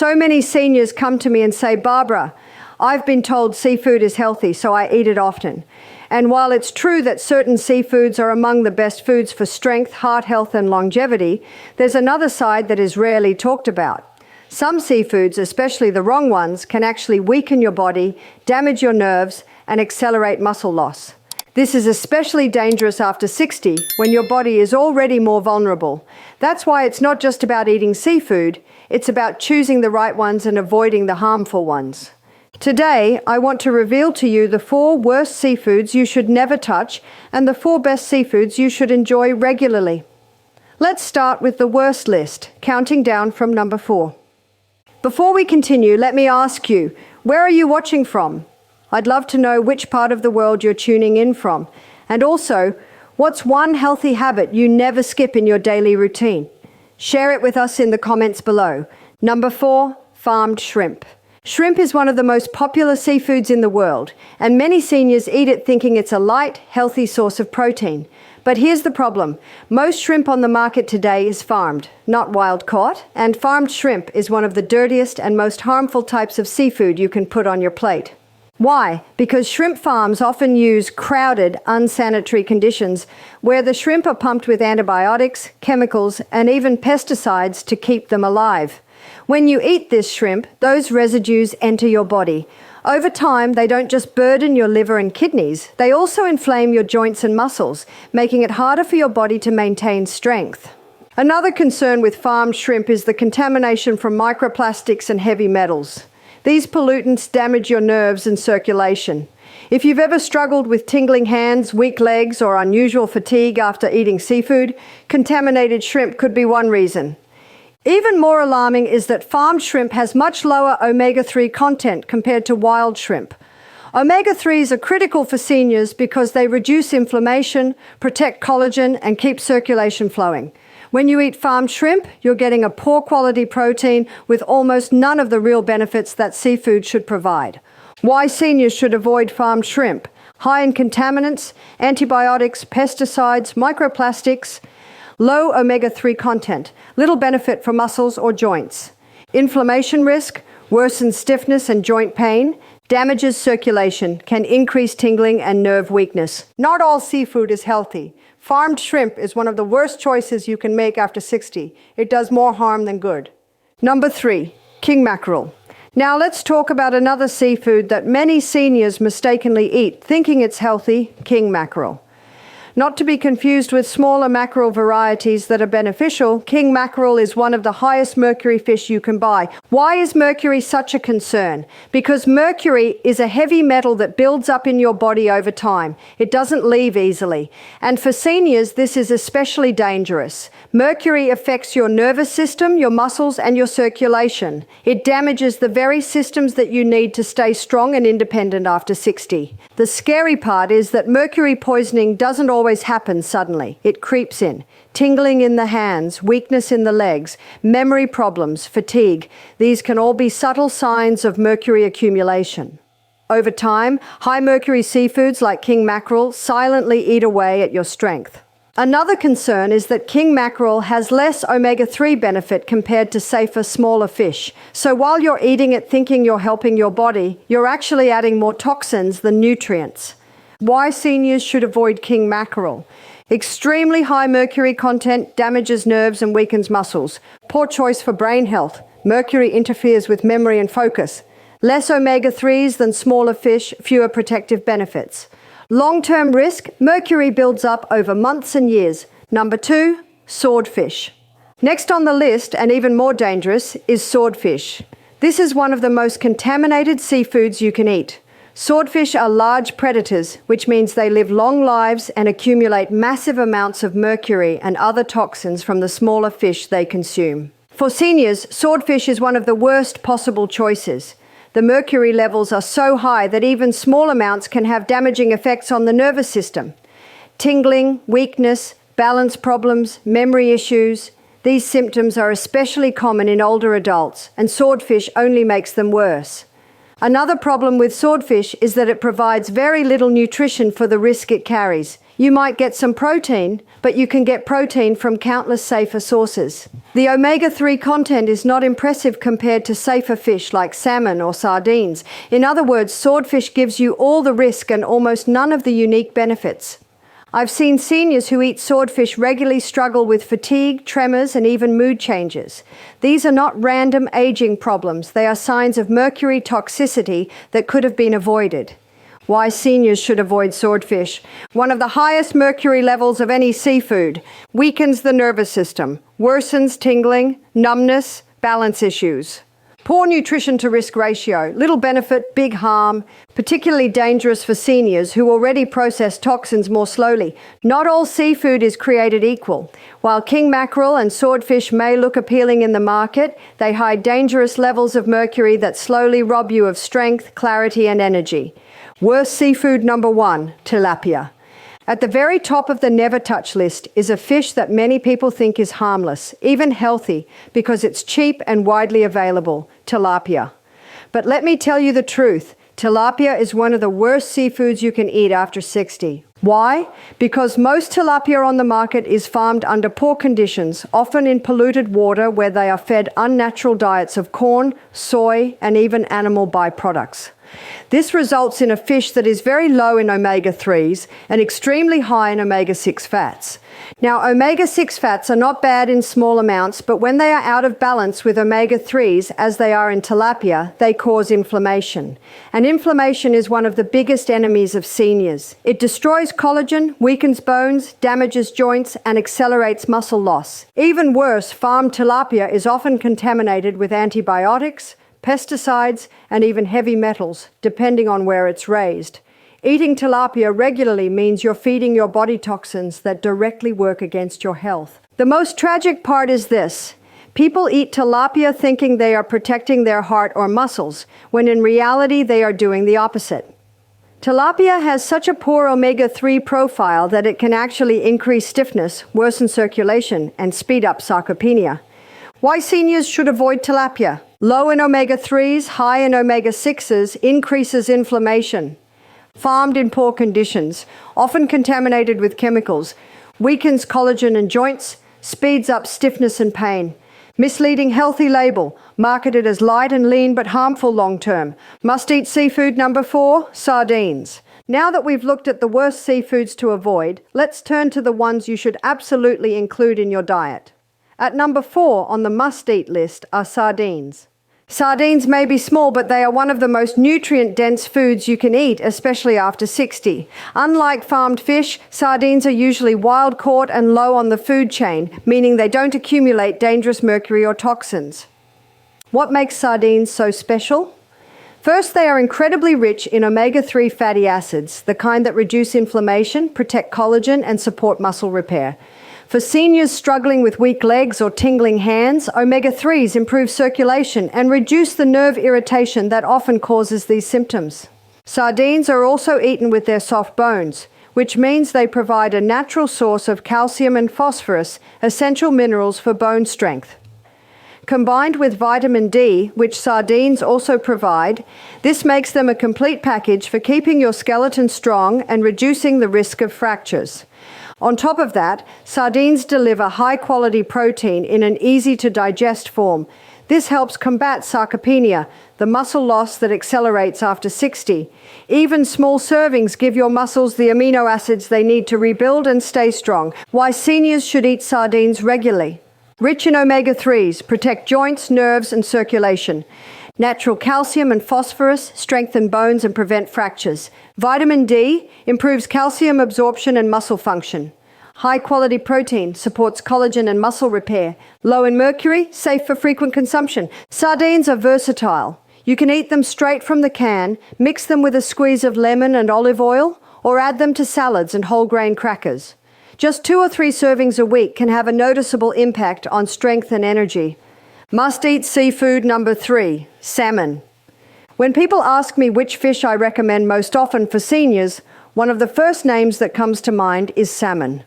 So many seniors come to me and say, "Barbara, I've been told seafood is healthy, so I eat it often." And while it's true that certain seafoods are among the best foods for strength, heart health, and longevity, there's another side that is rarely talked about. Some seafoods, especially the wrong ones, can actually weaken your body, damage your nerves, and accelerate muscle loss. This is especially dangerous after 60, when your body is already more vulnerable. That's why it's not just about eating seafood, it's about choosing the right ones and avoiding the harmful ones. Today, I want to reveal to you the 4 worst seafoods you should never touch and the 4 best seafoods you should enjoy regularly. Let's start with the worst list, counting down from number 4. Before we continue, let me ask you, where are you watching from? I'd love to know which part of the world you're tuning in from. And also, what's one healthy habit you never skip in your daily routine? Share it with us in the comments below. Number 4, farmed shrimp. Shrimp is one of the most popular seafoods in the world, and many seniors eat it thinking it's a light, healthy source of protein. But here's the problem. Most shrimp on the market today is farmed, not wild caught, and farmed shrimp is one of the dirtiest and most harmful types of seafood you can put on your plate. Why? Because shrimp farms often use crowded, unsanitary conditions where the shrimp are pumped with antibiotics, chemicals, and even pesticides to keep them alive. When you eat this shrimp, those residues enter your body. Over time, they don't just burden your liver and kidneys, they also inflame your joints and muscles, making it harder for your body to maintain strength. Another concern with farmed shrimp is the contamination from microplastics and heavy metals. These pollutants damage your nerves and circulation. If you've ever struggled with tingling hands, weak legs, or unusual fatigue after eating seafood, contaminated shrimp could be one reason. Even more alarming is that farmed shrimp has much lower omega-3 content compared to wild shrimp. Omega-3s are critical for seniors because they reduce inflammation, protect collagen, and keep circulation flowing. When you eat farmed shrimp, you're getting a poor quality protein with almost none of the real benefits that seafood should provide. Why seniors should avoid farmed shrimp? High in contaminants, antibiotics, pesticides, microplastics, low omega-3 content, little benefit for muscles or joints. Inflammation risk, worsens stiffness and joint pain, damages circulation, can increase tingling and nerve weakness. Not all seafood is healthy. Farmed shrimp is one of the worst choices you can make after 60. It does more harm than good. Number 3, king mackerel. Now let's talk about another seafood that many seniors mistakenly eat, thinking it's healthy, king mackerel. Not to be confused with smaller mackerel varieties that are beneficial, king mackerel is one of the highest mercury fish you can buy. Why is mercury such a concern? Because mercury is a heavy metal that builds up in your body over time. It doesn't leave easily. And for seniors, this is especially dangerous. Mercury affects your nervous system, your muscles, and your circulation. It damages the very systems that you need to stay strong and independent after 60. The scary part is that mercury poisoning doesn't always happen suddenly. It creeps in. Tingling in the hands, weakness in the legs, memory problems, fatigue. These can all be subtle signs of mercury accumulation. Over time, high mercury seafoods like king mackerel silently eat away at your strength. Another concern is that king mackerel has less omega-3 benefit compared to safer, smaller fish. So while you're eating it thinking you're helping your body, you're actually adding more toxins than nutrients. Why seniors should avoid king mackerel? Extremely high mercury content damages nerves and weakens muscles. Poor choice for brain health. Mercury interferes with memory and focus. Less omega-3s than smaller fish, fewer protective benefits. Long-term risk, mercury builds up over months and years. Number 2, swordfish. Next on the list, and even more dangerous, is swordfish. This is one of the most contaminated seafoods you can eat. Swordfish are large predators, which means they live long lives and accumulate massive amounts of mercury and other toxins from the smaller fish they consume. For seniors, swordfish is one of the worst possible choices. The mercury levels are so high that even small amounts can have damaging effects on the nervous system. Tingling, weakness, balance problems, memory issues. These symptoms are especially common in older adults, and swordfish only makes them worse. Another problem with swordfish is that it provides very little nutrition for the risk it carries. You might get some protein, but you can get protein from countless safer sources. The omega-3 content is not impressive compared to safer fish like salmon or sardines. In other words, swordfish gives you all the risk and almost none of the unique benefits. I've seen seniors who eat swordfish regularly struggle with fatigue, tremors, and even mood changes. These are not random aging problems. They are signs of mercury toxicity that could have been avoided. Why seniors should avoid swordfish. One of the highest mercury levels of any seafood weakens the nervous system, worsens tingling, numbness, balance issues. Poor nutrition to risk ratio, little benefit, big harm, particularly dangerous for seniors who already process toxins more slowly. Not all seafood is created equal. While king mackerel and swordfish may look appealing in the market, they hide dangerous levels of mercury that slowly rob you of strength, clarity, and energy. Worst seafood number 1, tilapia. At the very top of the never touch list is a fish that many people think is harmless, even healthy, because it's cheap and widely available, tilapia. But let me tell you the truth, tilapia is one of the worst seafoods you can eat after 60. Why? Because most tilapia on the market is farmed under poor conditions, often in polluted water where they are fed unnatural diets of corn, soy, and even animal byproducts. This results in a fish that is very low in omega-3s and extremely high in omega-6 fats. Now, omega-6 fats are not bad in small amounts, but when they are out of balance with omega-3s, as they are in tilapia, they cause inflammation. And inflammation is one of the biggest enemies of seniors. It destroys collagen, weakens bones, damages joints, and accelerates muscle loss. Even worse, farmed tilapia is often contaminated with antibiotics, pesticides, and even heavy metals, depending on where it's raised. Eating tilapia regularly means you're feeding your body toxins that directly work against your health. The most tragic part is this. People eat tilapia thinking they are protecting their heart or muscles, when in reality they are doing the opposite. Tilapia has such a poor omega-3 profile that it can actually increase stiffness, worsen circulation, and speed up sarcopenia. Why seniors should avoid tilapia? Low in omega-3s, high in omega-6s increases inflammation. Farmed in poor conditions, often contaminated with chemicals, weakens collagen and joints, speeds up stiffness and pain. Misleading healthy label, marketed as light and lean but harmful long-term. Must-eat seafood number 4, sardines. Now that we've looked at the worst seafoods to avoid, let's turn to the ones you should absolutely include in your diet. At number 4 on the must-eat list are sardines. Sardines may be small, but they are one of the most nutrient-dense foods you can eat, especially after 60. Unlike farmed fish, sardines are usually wild-caught and low on the food chain, meaning they don't accumulate dangerous mercury or toxins. What makes sardines so special? First, they are incredibly rich in omega-3 fatty acids, the kind that reduce inflammation, protect collagen, and support muscle repair. For seniors struggling with weak legs or tingling hands, omega-3s improve circulation and reduce the nerve irritation that often causes these symptoms. Sardines are also eaten with their soft bones, which means they provide a natural source of calcium and phosphorus, essential minerals for bone strength. Combined with vitamin D, which sardines also provide, this makes them a complete package for keeping your skeleton strong and reducing the risk of fractures. On top of that, sardines deliver high-quality protein in an easy-to-digest form. This helps combat sarcopenia, the muscle loss that accelerates after 60. Even small servings give your muscles the amino acids they need to rebuild and stay strong. Why seniors should eat sardines regularly. Rich in omega-3s, protect joints, nerves, and circulation. Natural calcium and phosphorus strengthen bones and prevent fractures. Vitamin D improves calcium absorption and muscle function. High-quality protein supports collagen and muscle repair. Low in mercury, safe for frequent consumption. Sardines are versatile. You can eat them straight from the can, mix them with a squeeze of lemon and olive oil, or add them to salads and whole grain crackers. Just 2 or 3 servings a week can have a noticeable impact on strength and energy. Must-eat seafood number 3, salmon. When people ask me which fish I recommend most often for seniors, one of the first names that comes to mind is salmon.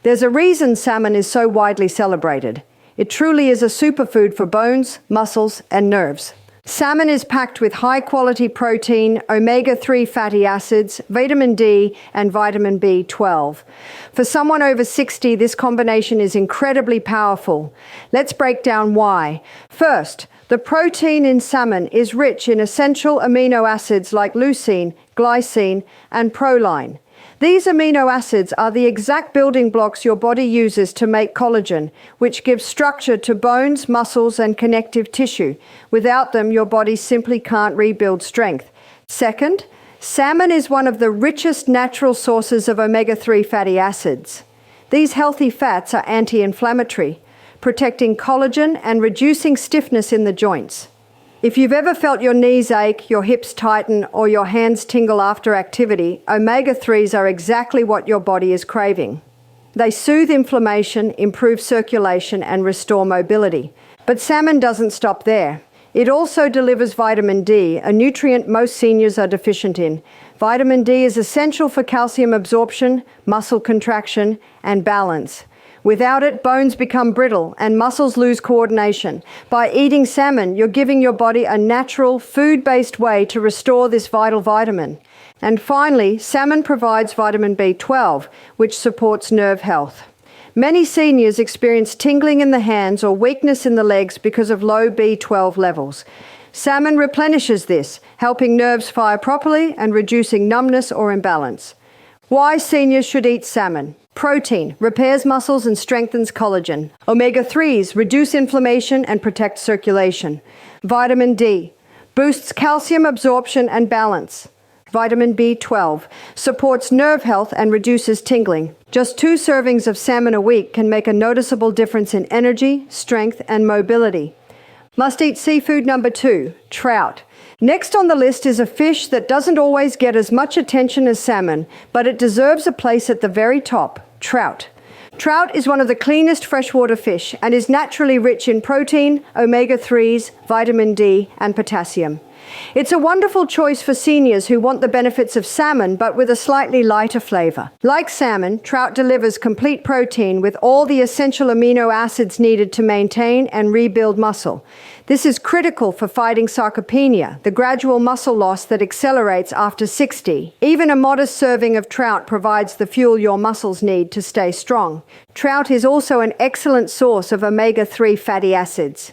There's a reason salmon is so widely celebrated. It truly is a superfood for bones, muscles, and nerves. Salmon is packed with high-quality protein, omega-3 fatty acids, vitamin D, and vitamin B12. For someone over 60, this combination is incredibly powerful. Let's break down why. First, the protein in salmon is rich in essential amino acids like leucine, glycine, and proline. These amino acids are the exact building blocks your body uses to make collagen, which gives structure to bones, muscles, and connective tissue. Without them, your body simply can't rebuild strength. Second, salmon is one of the richest natural sources of omega-3 fatty acids. These healthy fats are anti-inflammatory, protecting collagen and reducing stiffness in the joints. If you've ever felt your knees ache, your hips tighten, or your hands tingle after activity, omega-3s are exactly what your body is craving. They soothe inflammation, improve circulation, and restore mobility. But salmon doesn't stop there. It also delivers vitamin D, a nutrient most seniors are deficient in. Vitamin D is essential for calcium absorption, muscle contraction, and balance. Without it, bones become brittle and muscles lose coordination. By eating salmon, you're giving your body a natural, food-based way to restore this vital vitamin. And finally, salmon provides vitamin B12, which supports nerve health. Many seniors experience tingling in the hands or weakness in the legs because of low B12 levels. Salmon replenishes this, helping nerves fire properly and reducing numbness or imbalance. Why seniors should eat salmon? Protein repairs muscles and strengthens collagen. Omega-3s reduce inflammation and protect circulation. Vitamin D boosts calcium absorption and balance. Vitamin B12 supports nerve health and reduces tingling. Just 2 servings of salmon a week can make a noticeable difference in energy, strength, and mobility. Must-eat seafood number 2, trout. Next on the list is a fish that doesn't always get as much attention as salmon, but it deserves a place at the very top, trout. Trout is one of the cleanest freshwater fish and is naturally rich in protein, omega-3s, vitamin D, and potassium. It's a wonderful choice for seniors who want the benefits of salmon but with a slightly lighter flavor. Like salmon, trout delivers complete protein with all the essential amino acids needed to maintain and rebuild muscle. This is critical for fighting sarcopenia, the gradual muscle loss that accelerates after 60. Even a modest serving of trout provides the fuel your muscles need to stay strong. Trout is also an excellent source of omega-3 fatty acids.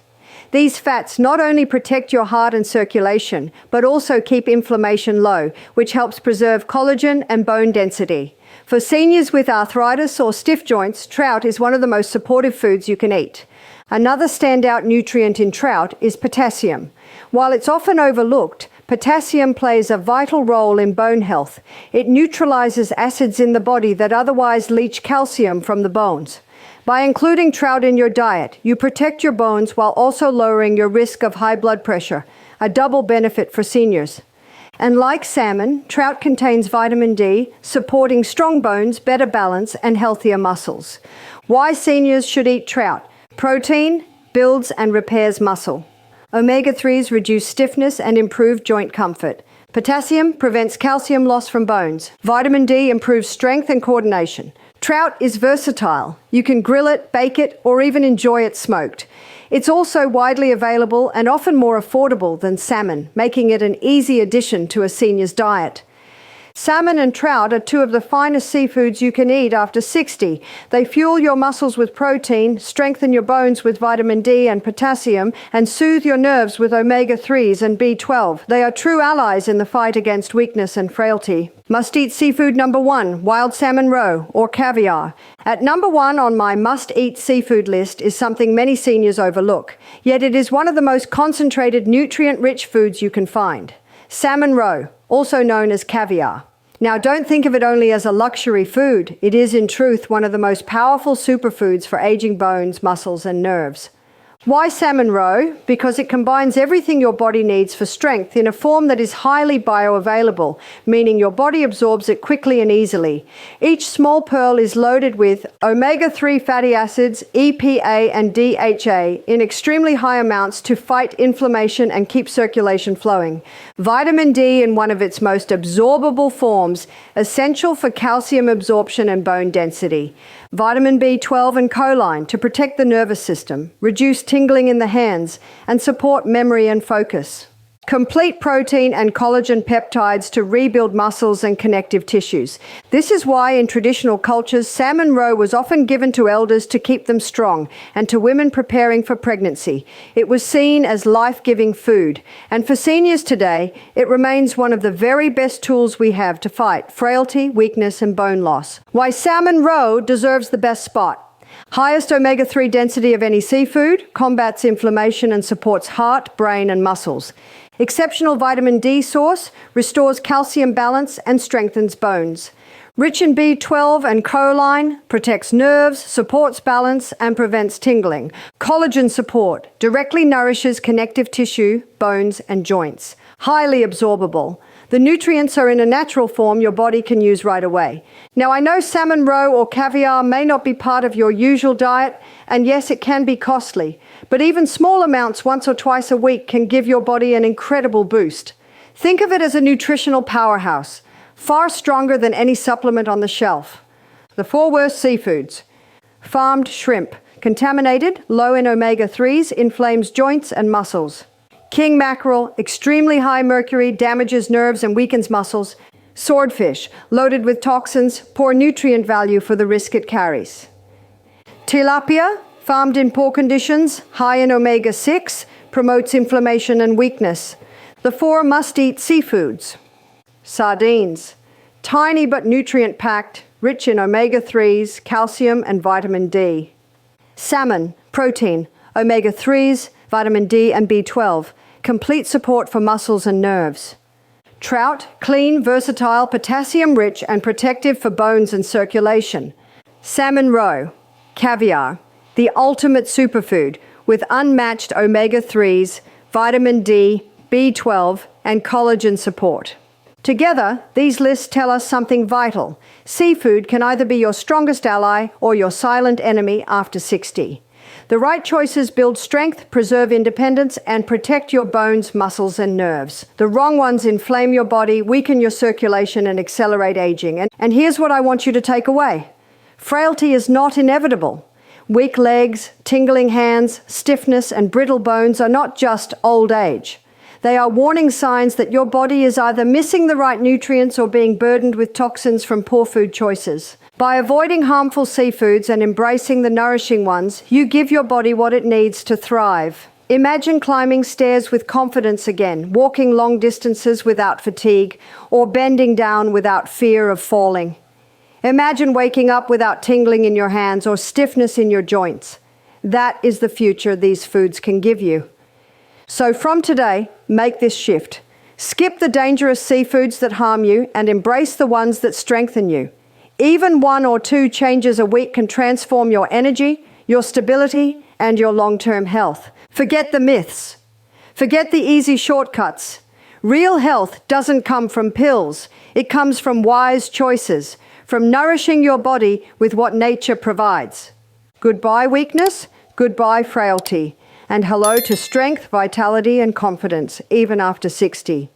These fats not only protect your heart and circulation, but also keep inflammation low, which helps preserve collagen and bone density. For seniors with arthritis or stiff joints, trout is one of the most supportive foods you can eat. Another standout nutrient in trout is potassium. While it's often overlooked, potassium plays a vital role in bone health. It neutralizes acids in the body that otherwise leach calcium from the bones. By including trout in your diet, you protect your bones while also lowering your risk of high blood pressure, a double benefit for seniors. And like salmon, trout contains vitamin D, supporting strong bones, better balance, and healthier muscles. Why seniors should eat trout? Protein builds and repairs muscle. Omega-3s reduce stiffness and improve joint comfort. Potassium prevents calcium loss from bones. Vitamin D improves strength and coordination. Trout is versatile. You can grill it, bake it, or even enjoy it smoked. It's also widely available and often more affordable than salmon, making it an easy addition to a senior's diet. Salmon and trout are 2 of the finest seafoods you can eat after 60. They fuel your muscles with protein, strengthen your bones with vitamin D and potassium, and soothe your nerves with omega-3s and B12. They are true allies in the fight against weakness and frailty. Must-eat seafood number 1, wild salmon roe, or caviar. At number 1 on my must-eat seafood list is something many seniors overlook, yet it is one of the most concentrated, nutrient-rich foods you can find. Salmon roe, also known as caviar. Now, don't think of it only as a luxury food. It is, in truth, one of the most powerful superfoods for aging bones, muscles, and nerves. Why salmon roe? Because it combines everything your body needs for strength in a form that is highly bioavailable, meaning your body absorbs it quickly and easily. Each small pearl is loaded with omega-3 fatty acids, EPA and DHA in extremely high amounts to fight inflammation and keep circulation flowing. Vitamin D in one of its most absorbable forms, essential for calcium absorption and bone density. Vitamin B12 and choline to protect the nervous system, reduce tingling in the hands, and support memory and focus. Complete protein and collagen peptides to rebuild muscles and connective tissues. This is why in traditional cultures, salmon roe was often given to elders to keep them strong and to women preparing for pregnancy. It was seen as life-giving food. And for seniors today, it remains one of the very best tools we have to fight frailty, weakness, and bone loss. Why salmon roe deserves the best spot. Highest omega-3 density of any seafood, combats inflammation and supports heart, brain, and muscles. Exceptional vitamin D source, restores calcium balance and strengthens bones. Rich in B12 and choline, protects nerves, supports balance, and prevents tingling. Collagen support, directly nourishes connective tissue, bones, and joints. Highly absorbable. The nutrients are in a natural form your body can use right away. Now, I know salmon roe or caviar may not be part of your usual diet, and yes, it can be costly, but even small amounts once or twice a week can give your body an incredible boost. Think of it as a nutritional powerhouse, far stronger than any supplement on the shelf. The 4 worst seafoods. Farmed shrimp, contaminated, low in omega-3s, inflames joints and muscles. King mackerel, extremely high mercury, damages nerves and weakens muscles. Swordfish, loaded with toxins, poor nutrient value for the risk it carries. Tilapia, farmed in poor conditions, high in omega-6, promotes inflammation and weakness. The 4 must-eat seafoods. Sardines, tiny but nutrient-packed, rich in omega-3s, calcium and vitamin D. Salmon, protein, omega-3s, vitamin D and B12, complete support for muscles and nerves. Trout, clean, versatile, potassium-rich and protective for bones and circulation. Salmon roe, caviar, the ultimate superfood with unmatched omega-3s, vitamin D, B12, and collagen support. Together, these lists tell us something vital. Seafood can either be your strongest ally or your silent enemy after 60. The right choices build strength, preserve independence, and protect your bones, muscles, and nerves. The wrong ones inflame your body, weaken your circulation, and accelerate aging. And here's what I want you to take away. Frailty is not inevitable. Weak legs, tingling hands, stiffness, and brittle bones are not just old age. They are warning signs that your body is either missing the right nutrients or being burdened with toxins from poor food choices. By avoiding harmful seafoods and embracing the nourishing ones, you give your body what it needs to thrive. Imagine climbing stairs with confidence again, walking long distances without fatigue, or bending down without fear of falling. Imagine waking up without tingling in your hands or stiffness in your joints. That is the future these foods can give you. So from today, make this shift. Skip the dangerous seafoods that harm you and embrace the ones that strengthen you. Even 1 or 2 changes a week can transform your energy, your stability, and your long-term health. Forget the myths. Forget the easy shortcuts. Real health doesn't come from pills. It comes from wise choices, from nourishing your body with what nature provides. Goodbye weakness, goodbye frailty, and hello to strength, vitality, and confidence, even after 60.